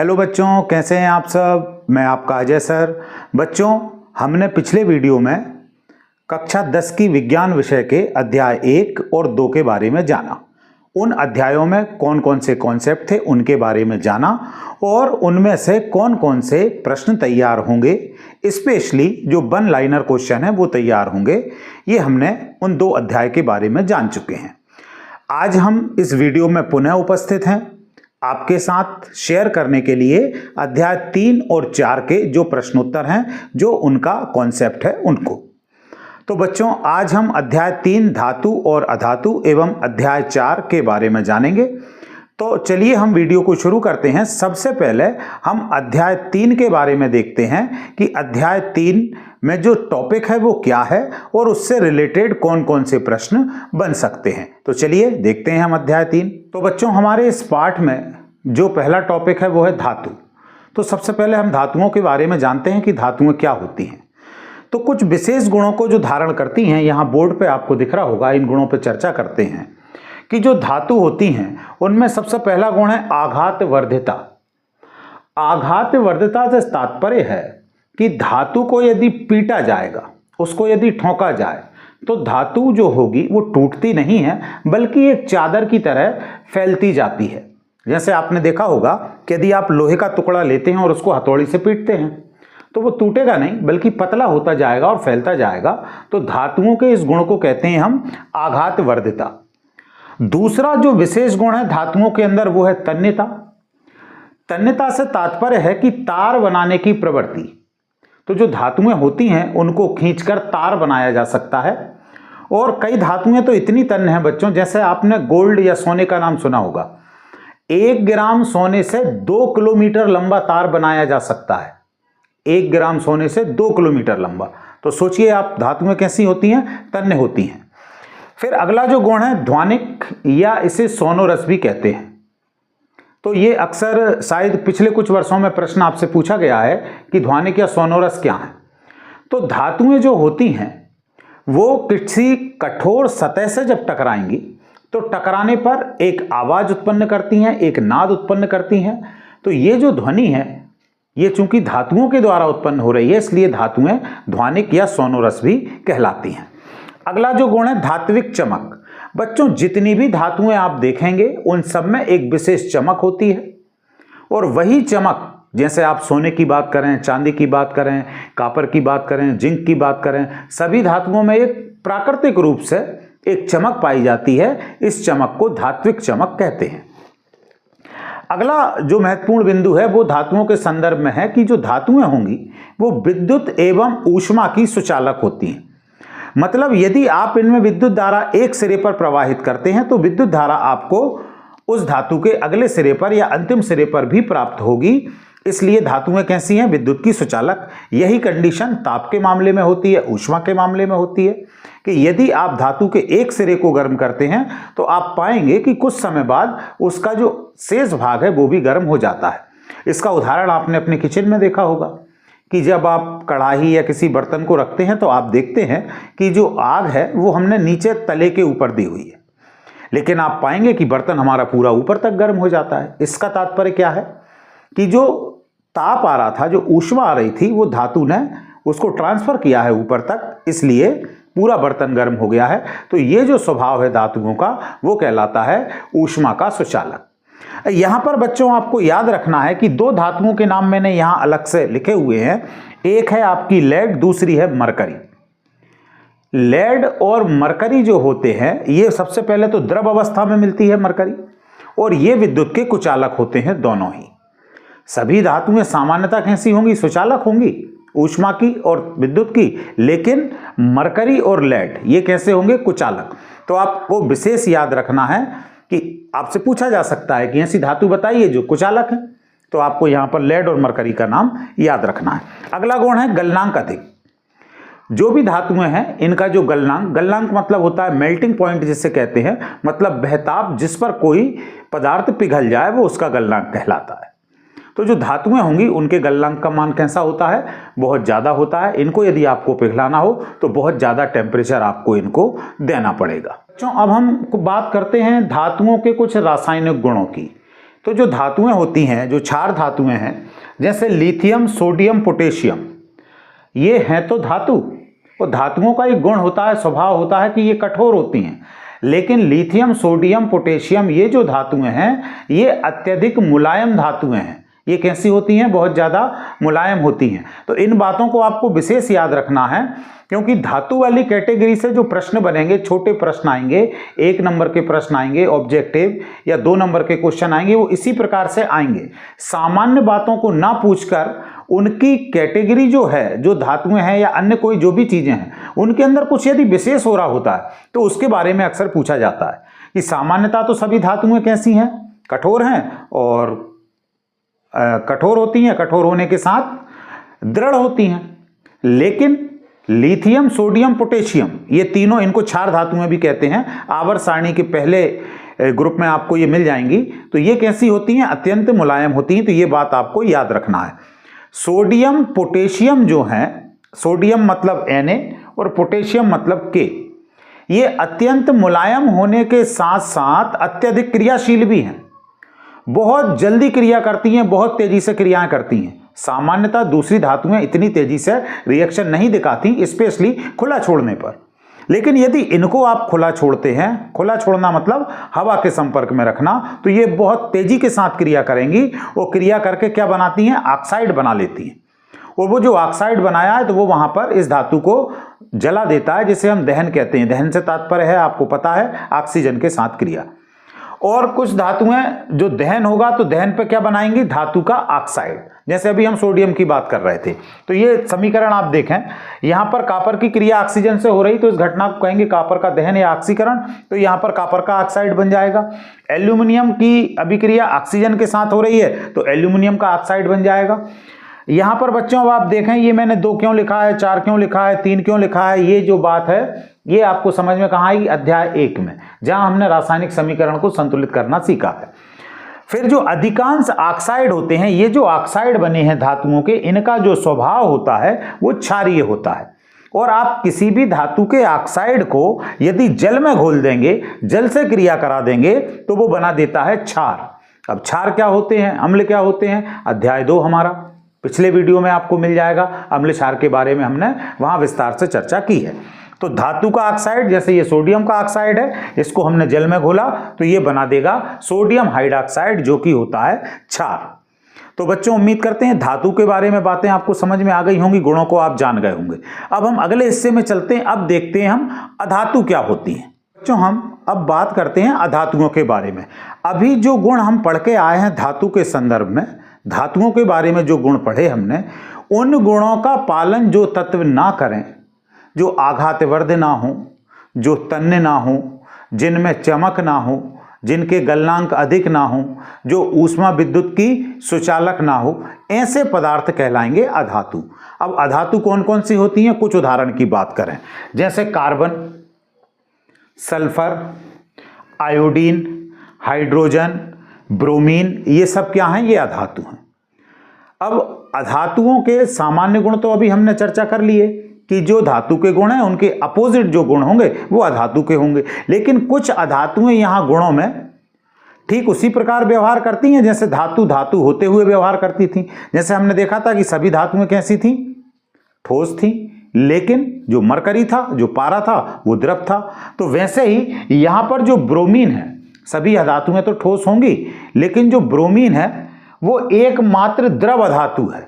Hello बच्चों, कैसे हैं आप सब। मैं आपका अजय सर। बच्चों, हमने पिछले वीडियो में कक्षा 10 की विज्ञान विषय के अध्याय 1 और 2 के बारे में जाना। उन अध्यायों में कौन कौन से कॉन्सेप्ट थे उनके बारे में जाना और उनमें से कौन कौन से प्रश्न तैयार होंगे, स्पेशली जो 1 लाइनर क्वेश्चन है वो तैयार होंगे। ये हमने उन 2 अध्याय के बारे में जान चुके हैं। आज हम इस वीडियो में पुनः उपस्थित हैं आपके साथ शेयर करने के लिए अध्याय 3 और 4 के जो प्रश्नोत्तर हैं, जो उनका कॉन्सेप्ट है उनको। तो बच्चों, आज हम अध्याय 3 धातु और अधातु एवं अध्याय 4 के बारे में जानेंगे। तो चलिए हम वीडियो को शुरू करते हैं। सबसे पहले हम अध्याय 3 के बारे में देखते हैं कि अध्याय 3 में जो टॉपिक है वो क्या है और उससे रिलेटेड कौन कौन से प्रश्न बन सकते हैं। तो चलिए देखते हैं हम अध्याय 3। तो बच्चों, हमारे इस पाठ में जो पहला टॉपिक है वो है धातु। तो सबसे पहले हम धातुओं के बारे में जानते हैं कि धातुएं क्या होती हैं। तो कुछ विशेष गुणों को जो धारण करती हैं, यहाँ बोर्ड पे आपको दिख रहा होगा, इन गुणों पे चर्चा करते हैं कि जो धातु होती हैं उनमें सबसे पहला गुण है आघात वर्धिता। आघात वर्धिता से तात्पर्य है कि धातु को यदि पीटा जाएगा, उसको यदि ठोका जाए, तो धातु जो होगी वो टूटती नहीं है बल्कि एक चादर की तरह फैलती जाती है। जैसे आपने देखा होगा कि यदि आप लोहे का टुकड़ा लेते हैं और उसको हथौड़ी से पीटते हैं तो वो टूटेगा नहीं बल्कि पतला होता जाएगा और फैलता जाएगा। तो धातुओं के इस गुण को कहते हैं हम आघात वर्धिता। दूसरा जो विशेष गुण है धातुओं के अंदर वो है तन्यता। तन्यता से तात्पर्य है कि तार बनाने की प्रवृत्ति। तो जो धातुएं होती हैं उनको खींचकर तार बनाया जा सकता है। और कई धातुएं तो इतनी तन्य हैं बच्चों, जैसे आपने गोल्ड या सोने का नाम सुना होगा। 1 ग्राम सोने से 2 किलोमीटर लंबा तार बनाया जा सकता है। 1 ग्राम सोने से 2 किलोमीटर लंबा। तो सोचिए आप, धातुएं कैसी होती हैं, तन्य होती हैं। फिर अगला जो गुण है ध्वनिक, या इसे सोनोरस भी कहते हैं। तो ये अक्सर शायद पिछले कुछ वर्षों में प्रश्न आपसे पूछा गया है कि ध्वनिक या सोनोरस क्या है। तो धातुएं जो होती हैं वो किसी कठोर सतह से जब टकराएंगी तो टकराने पर एक आवाज उत्पन्न करती हैं, एक नाद उत्पन्न करती हैं। तो ये जो ध्वनि है ये चूंकि धातुओं के द्वारा उत्पन्न हो रही है, इसलिए धातुएं ध्वनिक या सोनोरस भी कहलाती हैं। अगला जो गुण है धात्विक चमक। बच्चों, जितनी भी धातुएं आप देखेंगे उन सब में एक विशेष चमक होती है और वही चमक, जैसे आप सोने की बात करें, चांदी की बात करें, कॉपर की बात करें, जिंक की बात करें, सभी धातुओं में एक प्राकृतिक रूप से एक चमक पाई जाती है। इस चमक को धात्विक चमक कहते हैं। अगला जो महत्वपूर्ण बिंदु है वो धातुओं के संदर्भ में है कि जो धातुएं होंगी वो विद्युत एवं ऊष्मा की सुचालक होती हैं। मतलब यदि आप इनमें विद्युत धारा एक सिरे पर प्रवाहित करते हैं तो विद्युत धारा आपको उस धातु के अगले सिरे पर या अंतिम सिरे पर भी प्राप्त होगी। इसलिए धातुएं कैसी हैं, विद्युत की सुचालक। यही कंडीशन ताप के मामले में होती है, ऊष्मा के मामले में होती है कि यदि आप धातु के एक सिरे को गर्म करते हैं तो आप पाएंगे कि कुछ समय बाद उसका जो शेष भाग है वो भी गर्म हो जाता है। इसका उदाहरण आपने अपने किचन में देखा होगा कि जब आप कढ़ाई या किसी बर्तन को रखते हैं तो आप देखते हैं कि जो आग है वो हमने नीचे तले के ऊपर दी हुई है, लेकिन आप पाएंगे कि बर्तन हमारा पूरा ऊपर तक गर्म हो जाता है। इसका तात्पर्य क्या है कि जो ताप आ रहा था, जो ऊष्मा आ रही थी, वो धातु ने उसको ट्रांसफर किया है ऊपर तक, इसलिए पूरा बर्तन गर्म हो गया है। तो ये जो स्वभाव है धातुओं का वो कहलाता है ऊष्मा का सुचालक। यहां पर बच्चों आपको याद रखना है कि 2 धातुओं के नाम मैंने यहां अलग से लिखे हुए हैं। एक है आपकी लेड, दूसरी है मरकरी। लेड और मरकरी जो होते हैं ये सबसे पहले तो द्रव अवस्था में मिलती है मरकरी, और ये विद्युत के कुचालक होते हैं दोनों ही। सभी धातुएं सामान्यतः कैसी होंगी, सुचालक होंगी, ऊष्मा की और विद्युत की, लेकिन मरकरी और लेड ये कैसे होंगे, कुचालक। तो आपको विशेष याद रखना है कि आपसे पूछा जा सकता है कि ऐसी धातु बताइए जो कुचालक है, तो आपको यहां पर लेड और मरकरी का नाम याद रखना है। अगला गुण है गलनांक अधिक। जो भी धातुएं हैं इनका जो गलनांक मतलब होता है मेल्टिंग पॉइंट जिसे कहते हैं, मतलब बहताप जिस पर कोई पदार्थ पिघल जाए वो उसका गलनांक कहलाता है। तो जो धातुएं होंगी उनके गलनांक का मान कैसा होता है, बहुत ज़्यादा होता है। इनको यदि आपको पिघलाना हो तो बहुत ज़्यादा टेम्परेचर आपको इनको देना पड़ेगा। अब हम बात करते हैं धातुओं के कुछ रासायनिक गुणों की। तो जो धातुएं होती हैं, जो क्षार धातुएं हैं, जैसे लिथियम, सोडियम, पोटेशियम, ये हैं तो धातु, और धातुओं का एक गुण होता है, स्वभाव होता है कि ये कठोर होती हैं। लेकिन लिथियम, सोडियम, पोटेशियम, ये जो धातुएं हैं, ये अत्यधिक मुलायम धातुएं हैं। ये कैसी होती हैं? बहुत ज़्यादा मुलायम होती हैं। तो इन बातों को आपको विशेष याद रखना है, क्योंकि धातु वाली कैटेगरी से जो प्रश्न बनेंगे, छोटे प्रश्न आएंगे, 1 नंबर के प्रश्न आएंगे ऑब्जेक्टिव, या 2 नंबर के क्वेश्चन आएंगे, वो इसी प्रकार से आएंगे। सामान्य बातों को ना पूछकर उनकी कैटेगरी जो है, जो धातुएं हैं या अन्य कोई जो भी चीजें हैं, उनके अंदर कुछ यदि विशेष हो रहा होता है तो उसके बारे में अक्सर पूछा जाता है कि सामान्यतः तो सभी धातुएं कैसी हैं? कठोर हैं, और कठोर होती हैं, कठोर होने के साथ दृढ़ होती हैं। लेकिन लिथियम, सोडियम, पोटेशियम, ये तीनों, इनको क्षार धातुएं भी कहते हैं। आवर्त सारणी के पहले ग्रुप में आपको ये मिल जाएंगी। तो ये कैसी होती हैं? अत्यंत मुलायम होती हैं। तो ये बात आपको याद रखना है। सोडियम, पोटेशियम जो है, सोडियम मतलब Na और पोटेशियम मतलब K, ये अत्यंत मुलायम होने के साथ साथ अत्यधिक क्रियाशील भी हैं। बहुत जल्दी क्रिया करती हैं, बहुत तेजी से क्रियाएं करती हैं। सामान्यतः दूसरी धातुएं इतनी तेजी से रिएक्शन नहीं दिखाती, स्पेशली खुला छोड़ने पर। लेकिन यदि इनको आप खुला छोड़ते हैं, खुला छोड़ना मतलब हवा के संपर्क में रखना, तो ये बहुत तेजी के साथ क्रिया करेंगी। वो क्रिया करके क्या बनाती हैं? ऑक्साइड बना लेती हैं। और वो जो ऑक्साइड बनाया है, तो वो वहां पर इस धातु को जला देता है, जिसे हम दहन कहते हैं। दहन से तात्पर्य है, आपको पता है, ऑक्सीजन के साथ क्रिया। और कुछ धातुएं जो दहन होगा तो दहन पे क्या बनाएंगी? धातु का ऑक्साइड। जैसे अभी हम सोडियम की बात कर रहे थे, तो ये समीकरण आप देखें, यहां पर कॉपर की क्रिया ऑक्सीजन से हो रही, तो इस घटना को कहेंगे कॉपर का दहन या ऑक्सीकरण। तो यहां पर कॉपर का ऑक्साइड बन जाएगा। एल्यूमिनियम की अभिक्रिया ऑक्सीजन के साथ हो रही है, तो एल्यूमिनियम का ऑक्साइड बन जाएगा। यहां पर बच्चों अब आप देखें, ये मैंने 2 क्यों लिखा है, 4 क्यों लिखा है, 3 क्यों लिखा है, ये जो बात है ये आपको समझ में कहाँ आएगी? अध्याय 1 में, जहां हमने रासायनिक समीकरण को संतुलित करना सीखा है। फिर जो अधिकांश ऑक्साइड होते हैं, ये जो ऑक्साइड बने हैं धातुओं के, इनका जो स्वभाव होता है वो क्षारीय होता है। और आप किसी भी धातु के ऑक्साइड को यदि जल में घोल देंगे, जल से क्रिया करा देंगे, तो वो बना देता है क्षार। अब क्षार क्या होते हैं, अम्ल क्या होते हैं? अध्याय 2 हमारा पिछले वीडियो में आपको मिल जाएगा। अम्ल क्षार के बारे में हमने वहां विस्तार से चर्चा की है। तो धातु का ऑक्साइड, जैसे ये सोडियम का ऑक्साइड है, इसको हमने जल में घोला तो ये बना देगा सोडियम हाइड्रॉक्साइड, जो कि होता है क्षार। तो बच्चों, उम्मीद करते हैं धातु के बारे में बातें आपको समझ में आ गई होंगी, गुणों को आप जान गए होंगे। अब हम अगले हिस्से में चलते हैं। अब देखते हैं हम अधातु क्या होती हैं। बच्चों, हम अब बात करते हैं अधातुओं के बारे में। अभी जो गुण हम पढ़ के आए हैं धातु के संदर्भ में, धातुओं के बारे में जो गुण पढ़े हमने, उन गुणों का पालन जो तत्व ना करें, जो आघातवर्ध ना हो, जो तन्य ना हो, जिनमें चमक ना हो, जिनके गलनांक अधिक ना हो, जो ऊष्मा विद्युत की सुचालक ना हो, ऐसे पदार्थ कहलाएंगे अधातु। अब अधातु कौन कौन सी होती हैं? कुछ उदाहरण की बात करें, जैसे carbon, sulphur, iodine, hydrogen, bromine, ये सब क्या हैं? ये अधातु हैं। अब अधातुओं के सामान्य गुण तो अभी हमने चर्चा कर लिए कि जो धातु के गुण हैं उनके अपोजिट जो गुण होंगे वो अधातु के होंगे। लेकिन कुछ अधातुएं यहां गुणों में ठीक उसी प्रकार व्यवहार करती हैं जैसे धातु धातु होते हुए व्यवहार करती थी। जैसे हमने देखा था कि सभी धातुएं कैसी थी? ठोस थी, लेकिन जो मरकरी था, जो पारा था, वो द्रव था। तो वैसे ही यहां पर जो ब्रोमीन है, सभी अधातुएं तो ठोस होंगी, लेकिन जो ब्रोमीन है वो एकमात्र द्रव अधातु है।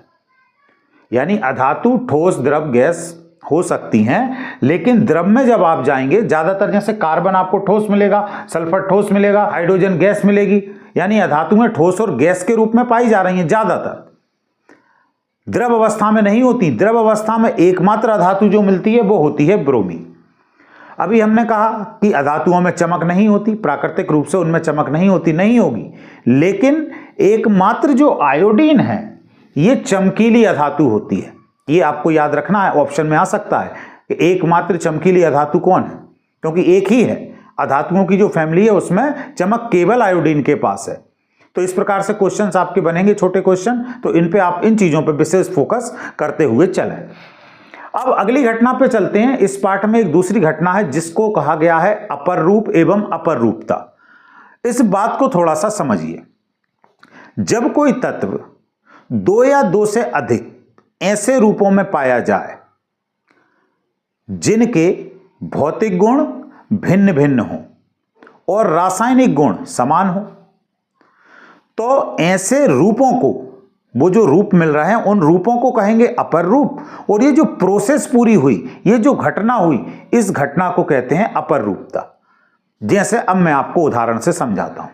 यानी अधातु ठोस, द्रव, गैस हो सकती हैं, लेकिन द्रव में जब आप जाएंगे, ज्यादातर जैसे कार्बन आपको ठोस मिलेगा, सल्फर ठोस मिलेगा, हाइड्रोजन गैस मिलेगी, यानी अधातुएं ठोस और गैस के रूप में पाई जा रही हैं। ज्यादातर द्रव अवस्था में नहीं होती। द्रव अवस्था में एकमात्र अधातु जो मिलती है वो होती है ब्रोमीन। अभी हमने कहा कि अधातुओं में चमक नहीं होती, प्राकृतिक रूप से उनमें चमक नहीं होती, नहीं होगी, लेकिन एकमात्र जो आयोडीन है ये चमकीली अधातु होती है। ये आपको याद रखना है, ऑप्शन में आ सकता है कि एकमात्र चमकीली अधातु कौन है, क्योंकि एक ही है अधातुओं की जो फैमिली है उसमें चमक केवल आयोडीन के पास है। तो इस प्रकार से क्वेश्चंस आपके बनेंगे, छोटे क्वेश्चन, तो इन पे आप इन चीजों पे विशेष फोकस करते हुए चलें। अब अगली घटना पे चलते हैं। इस पाठ में एक दूसरी घटना है जिसको कहा गया है अपर रूप एवं अपर रूपता। इस बात को थोड़ा सा समझिए। जब कोई तत्व दो या दो से अधिक ऐसे रूपों में पाया जाए जिनके भौतिक गुण भिन्न भिन्न हों और रासायनिक गुण समान हो, तो ऐसे रूपों को, वो जो रूप मिल रहे हैं उन रूपों को कहेंगे अपर रूप, और ये जो प्रोसेस पूरी हुई, ये जो घटना हुई, इस घटना को कहते हैं अपर रूपता। जैसे अब मैं आपको उदाहरण से समझाता हूं।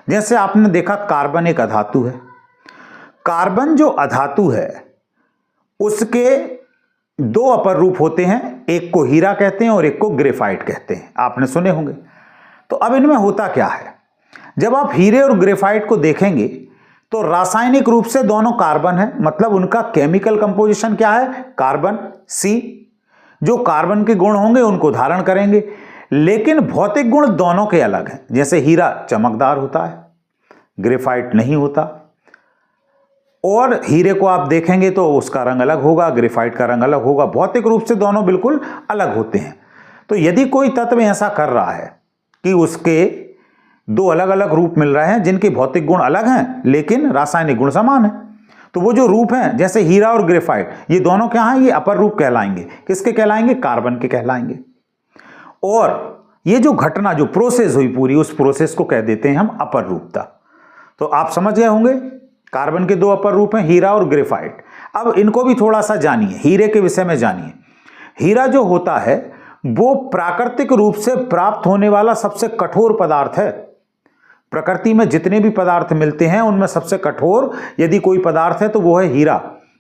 जैसे आपने देखा कार्बन एक अधातु है। कार्बन जो अधातु है उसके दो अपर रूप होते हैं, एक को हीरा कहते हैं और एक को ग्रेफाइट कहते हैं, आपने सुने होंगे। तो अब इनमें होता क्या है, जब आप हीरे और ग्रेफाइट को देखेंगे तो रासायनिक रूप से दोनों कार्बन है, मतलब उनका केमिकल कंपोजिशन क्या है, कार्बन सी। जो कार्बन के गुण होंगे उनको धारण करेंगे, लेकिन भौतिक गुण दोनों के अलग हैं। जैसे हीरा चमकदार होता है, ग्रेफाइट नहीं होता, और हीरे को आप देखेंगे तो उसका रंग अलग होगा, ग्रेफाइट का रंग अलग होगा, भौतिक रूप से दोनों बिल्कुल अलग होते हैं। तो यदि कोई तत्व ऐसा कर रहा है कि उसके दो अलग अलग रूप मिल रहे हैं जिनके भौतिक गुण अलग हैं लेकिन रासायनिक गुण समान है, तो वो जो रूप हैं जैसे हीरा और ग्रेफाइट, ये दोनों क्या हैं, ये अपर रूप कहलाएंगे। किसके कहलाएंगे, कार्बन के कहलाएंगे। और ये जो घटना, जो प्रोसेस हुई पूरी, उस प्रोसेस को कह देते हैं हम अपर रूपता। तो आप समझ गए होंगे, कार्बन के दो अपर रूप हैं, हीरा और ग्रेफाइट। अब इनको भी थोड़ा सा जानिए, हीरे के विषय में जानिए। हीरा जो होता है वो प्राकृतिक रूप से प्राप्त होने वाला सबसे कठोर पदार्थ है। प्रकृति में जितने भी पदार्थ मिलते हैं उनमें सबसे कठोर यदि कोई पदार्थ है तो वो है हीरा।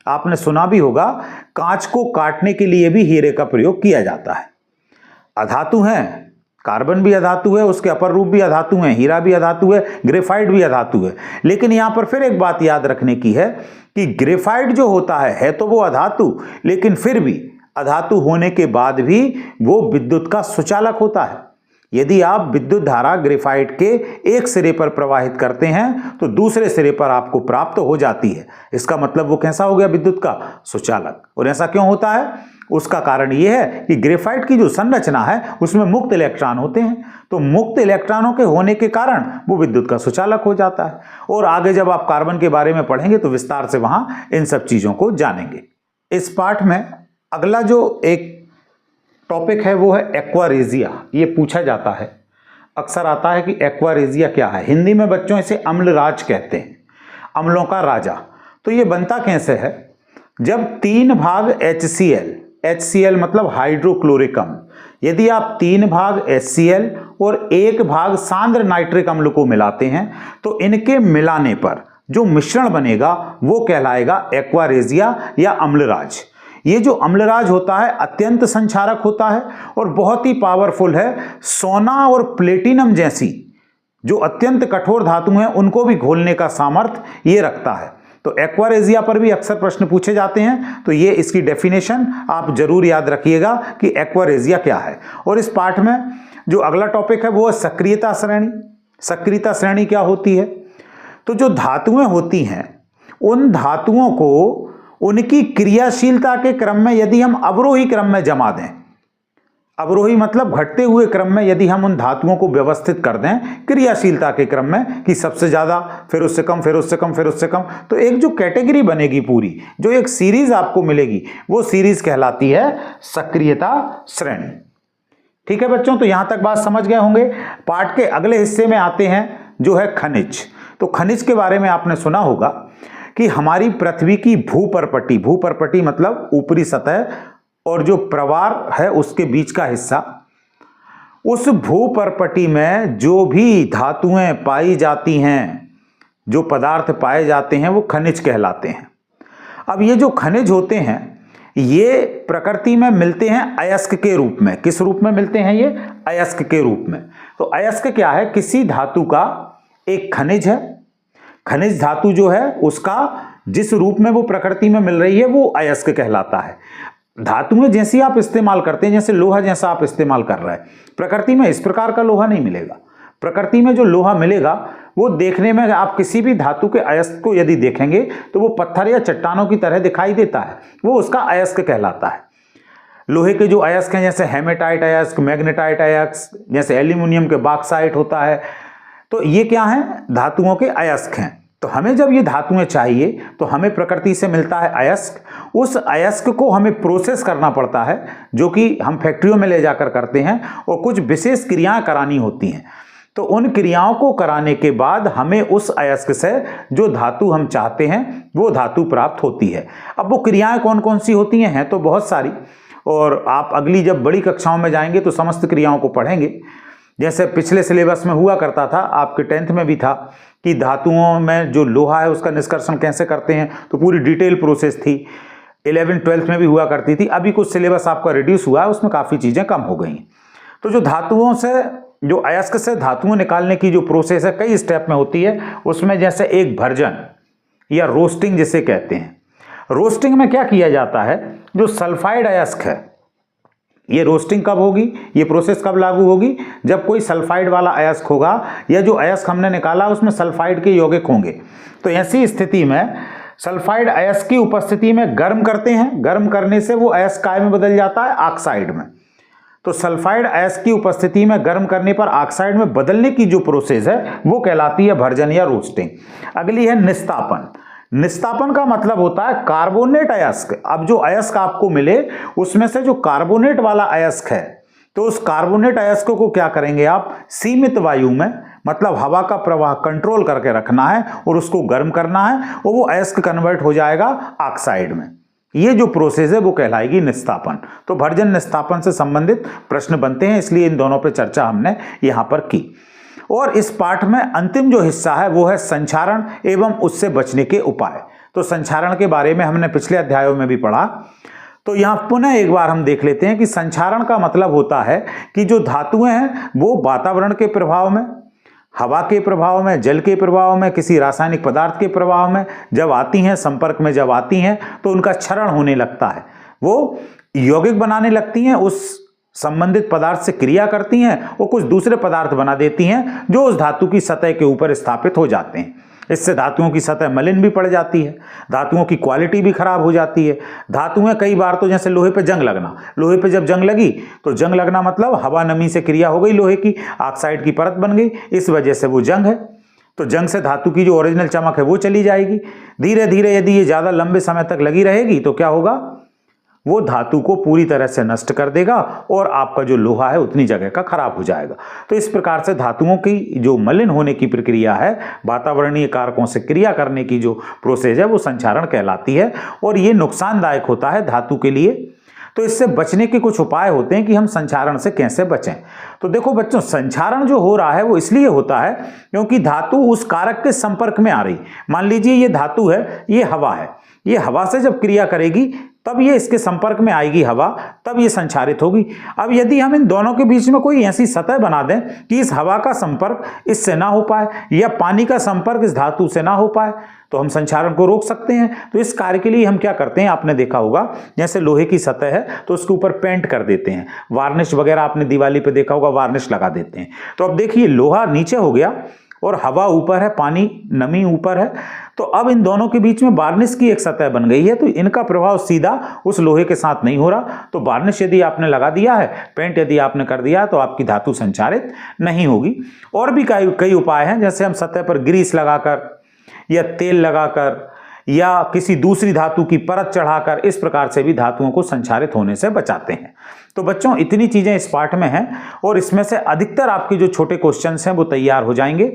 आपने सुना भी होगा, कांच को काटने के लिए भी हीरे का प्रयोग किया जाता है। अधातु हैं, कार्बन भी अधातु है, उसके अपर रूप भी अधातु हैं, हीरा भी अधातु है, ग्रेफाइट भी अधातु है। लेकिन यहां पर फिर एक बात याद रखने की है कि ग्रेफाइट जो होता है तो वो अधातु, लेकिन फिर भी अधातु होने के बाद भी वो विद्युत का सुचालक होता है। यदि आप विद्युत धारा ग्रेफाइट के एक सिरे पर प्रवाहित करते हैं तो दूसरे सिरे पर आपको प्राप्त हो जाती है। इसका मतलब वो कैसा हो गया, विद्युत का सुचालक। और ऐसा क्यों होता है, उसका कारण यह है कि ग्रेफाइट की जो संरचना है उसमें मुक्त इलेक्ट्रॉन होते हैं, तो मुक्त इलेक्ट्रॉनों के होने के कारण वो विद्युत का सुचालक हो जाता है। और आगे जब आप कार्बन के बारे में पढ़ेंगे तो विस्तार से वहां इन सब चीजों को जानेंगे। इस पाठ में अगला जो एक टॉपिक है वो है एक्वारेजिया। ये पूछा जाता है, अक्सर आता है कि एक्वारेजिया क्या है। हिंदी में बच्चों इसे अम्लराज कहते हैं, अम्लों का राजा। तो ये बनता कैसे है, जब 3 भाग HCl मतलब हाइड्रोक्लोरिक अम्ल, यदि आप 3 भाग HCl और 1 भाग सांद्र नाइट्रिक अम्ल को मिलाते हैं तो इनके मिलाने पर जो मिश्रण बनेगा वो कहलाएगा एक्वारेजिया या अम्लराज। ये जो अम्लराज होता है अत्यंत संक्षारक होता है और बहुत ही पावरफुल है। सोना और प्लेटिनम जैसी जो अत्यंत कठोर धातु हैं उनको भी घोलने का सामर्थ्य ये रखता है। तो एक्वारेजिया पर भी अक्सर प्रश्न पूछे जाते हैं, तो ये इसकी डेफिनेशन आप जरूर याद रखिएगा कि एक्वारेजिया क्या है। और इस पाठ में जो अगला टॉपिक है वो है सक्रियता श्रेणी। सक्रियता श्रेणी क्या होती है, तो जो धातुएं होती हैं उन धातुओं को उनकी क्रियाशीलता के क्रम में यदि हम अवरोही क्रम में जमा दें, अवरोही मतलब घटते हुए क्रम में यदि हम उन धातुओं को व्यवस्थित कर दें क्रियाशीलता के क्रम में कि सबसे ज्यादा, फिर उससे कम, फिर उससे कम, फिर उससे कम, तो एक जो कैटेगरी बनेगी पूरी, जो एक सीरीज आपको मिलेगी, वो सीरीज कहलाती है सक्रियता श्रेणी। ठीक है बच्चों, तो यहां तक बात समझ गए होंगे। पाठ के अगले हिस्से में आते हैं जो है खनिज। तो खनिज के बारे में आपने सुना होगा कि हमारी पृथ्वी की भूपरपटी, भूपरपटी मतलब ऊपरी सतह और जो प्रवार है उसके बीच का हिस्सा, उस भूपरपटी में जो भी धातुएं पाई जाती हैं, जो पदार्थ पाए जाते हैं वो खनिज कहलाते हैं। अब ये जो खनिज होते हैं ये प्रकृति में मिलते हैं अयस्क के रूप में। किस रूप में मिलते हैं ये, अयस्क के रूप में। तो अयस्क क्या है, किसी धातु का एक खनिज है। खनिज धातु जो है उसका जिस रूप में वो प्रकृति में मिल रही है वो अयस्क कहलाता है। धातुएं जैसी आप इस्तेमाल करते हैं, जैसे लोहा जैसा आप इस्तेमाल कर रहे हैं, प्रकृति में इस प्रकार का लोहा नहीं मिलेगा। प्रकृति में जो लोहा मिलेगा वो देखने में आप किसी भी धातु के अयस्क को यदि देखेंगे तो वो पत्थर या चट्टानों की तरह दिखाई देता है, वो उसका अयस्क कहलाता है। लोहे के जो अयस्क हैं जैसे हेमेटाइट अयस्क, मैग्नेटाइट अयस्क, जैसे एल्यूमिनियम के बॉक्साइट होता है, तो ये क्या है, धातुओं के अयस्क हैं। तो हमें जब ये धातुएं चाहिए तो हमें प्रकृति से मिलता है अयस्क। उस अयस्क को हमें प्रोसेस करना पड़ता है, जो कि हम फैक्ट्रियों में ले जाकर करते हैं, और कुछ विशेष क्रियाएं करानी होती हैं। तो उन क्रियाओं को कराने के बाद हमें उस अयस्क से जो धातु हम चाहते हैं वो धातु प्राप्त होती है। अब वो क्रियाएं कौन कौन सी होती हैं तो बहुत सारी, और आप अगली जब बड़ी कक्षाओं में जाएंगे तो समस्त क्रियाओं को पढ़ेंगे। जैसे पिछले सिलेबस में हुआ करता था, आपके 10th में भी था कि धातुओं में जो लोहा है उसका निष्कर्षण कैसे करते हैं, तो पूरी डिटेल प्रोसेस थी। 11th 12th में भी हुआ करती थी। अभी कुछ सिलेबस आपका रिड्यूस हुआ है, उसमें काफ़ी चीज़ें कम हो गई। तो जो धातुओं से, जो अयस्क से धातुओं निकालने की जो प्रोसेस है कई स्टेप में होती है। उसमें जैसे एक भर्जन या रोस्टिंग जिसे कहते हैं। रोस्टिंग में क्या किया जाता है, जो सल्फाइड अयस्क है, ये रोस्टिंग कब होगी, ये प्रोसेस कब लागू होगी, जब कोई सल्फाइड वाला अयस्क होगा या जो अयस्क हमने निकाला उसमें सल्फाइड के यौगिक होंगे। तो ऐसी स्थिति में सल्फाइड अयस्क की उपस्थिति में गर्म करते हैं। गर्म करने से वो अयस्क काय में बदल जाता है, ऑक्साइड में। तो सल्फाइड अयस्क की उपस्थिति में गर्म करने पर ऑक्साइड में बदलने की जो प्रोसेस है वो कहलाती है भर्जन या रोस्टिंग। अगली है निस्तापन। निस्तापन का मतलब होता है कार्बोनेट अयस्क। अब जो अयस्क आपको मिले उसमें से जो कार्बोनेट वाला अयस्क है, तो उस कार्बोनेट अयस्क को क्या करेंगे आप, सीमित वायु में, मतलब हवा का प्रवाह कंट्रोल करके रखना है और उसको गर्म करना है, और वो अयस्क कन्वर्ट हो जाएगा ऑक्साइड में। ये जो प्रोसेस है वो कहलाएगी निस्तापन। तो भर्जन निस्तापन से संबंधित प्रश्न बनते हैं, इसलिए इन दोनों पे चर्चा हमने यहां पर की। और इस पाठ में अंतिम जो हिस्सा है वो है संक्षारण एवं उससे बचने के उपाय। तो संक्षारण के बारे में हमने पिछले अध्यायों में भी पढ़ा, तो यहां पुनः एक बार हम देख लेते हैं कि संक्षारण का मतलब होता है कि जो धातुएं हैं वो वातावरण के प्रभाव में, हवा के प्रभाव में, जल के प्रभाव में, किसी रासायनिक पदार्थ के प्रभाव में जब आती हैं, संपर्क में जब आती हैं, तो उनका क्षरण होने लगता है, वो यौगिक बनाने लगती हैं, उस संबंधित पदार्थ से क्रिया करती हैं और कुछ दूसरे पदार्थ बना देती हैं जो उस धातु की सतह के ऊपर स्थापित हो जाते हैं। इससे धातुओं की सतह मलिन भी पड़ जाती है, धातुओं की क्वालिटी भी खराब हो जाती है। धातुएं कई बार तो जैसे लोहे पे जंग लगना, लोहे पे जब जंग लगी तो जंग लगना मतलब हवा नमी से क्रिया हो गई, लोहे की ऑक्साइड की परत बन गई, इस वजह से वो जंग है। तो जंग से धातु की जो ओरिजिनल चमक है वो चली जाएगी। धीरे धीरे यदि ये ज़्यादा लंबे समय तक लगी रहेगी तो क्या होगा, वो धातु को पूरी तरह से नष्ट कर देगा और आपका जो लोहा है उतनी जगह का खराब हो जाएगा। तो इस प्रकार से धातुओं की जो मलिन होने की प्रक्रिया है, वातावरणीय कारकों से क्रिया करने की जो प्रोसेस है वो संक्षारण कहलाती है, और ये नुकसानदायक होता है धातु के लिए। तो इससे बचने के कुछ उपाय होते हैं कि हम संक्षारण से कैसे बचें। तो देखो बच्चों, संक्षारण जो हो रहा है वो इसलिए होता है क्योंकि धातु उस कारक के संपर्क में आ रही। मान लीजिए ये धातु है, ये हवा है, ये हवा से जब क्रिया करेगी तब ये इसके संपर्क में आएगी हवा, तब ये संक्षारित होगी। अब यदि हम इन दोनों के बीच में कोई ऐसी सतह बना दें कि इस हवा का संपर्क इससे ना हो पाए या पानी का संपर्क इस धातु से ना हो पाए, तो हम संक्षारण को रोक सकते हैं। तो इस कार्य के लिए हम क्या करते हैं, आपने देखा होगा जैसे लोहे की सतह है तो उसके ऊपर पेंट कर देते हैं, वार्निश वगैरह आपने दिवाली पे देखा होगा, वार्निश लगा देते हैं। तो अब देखिए लोहा नीचे हो गया और हवा ऊपर है, पानी नमी ऊपर है, तो अब इन दोनों के बीच में वार्निश की एक सतह बन गई है, तो इनका प्रभाव सीधा उस लोहे के साथ नहीं हो रहा। तो वार्निश यदि आपने लगा दिया है, पेंट यदि आपने कर दिया तो आपकी धातु संक्षारित नहीं होगी। और भी कई उपाय हैं, जैसे हम सतह पर ग्रीस लगाकर या तेल लगाकर या किसी दूसरी धातु की परत चढ़ाकर इस प्रकार से भी धातुओं को संक्षारित होने से बचाते हैं। तो बच्चों इतनी चीजें इस पाठ में हैं और इसमें से अधिकतर आपके जो छोटे क्वेश्चंस हैं वो तैयार हो जाएंगे।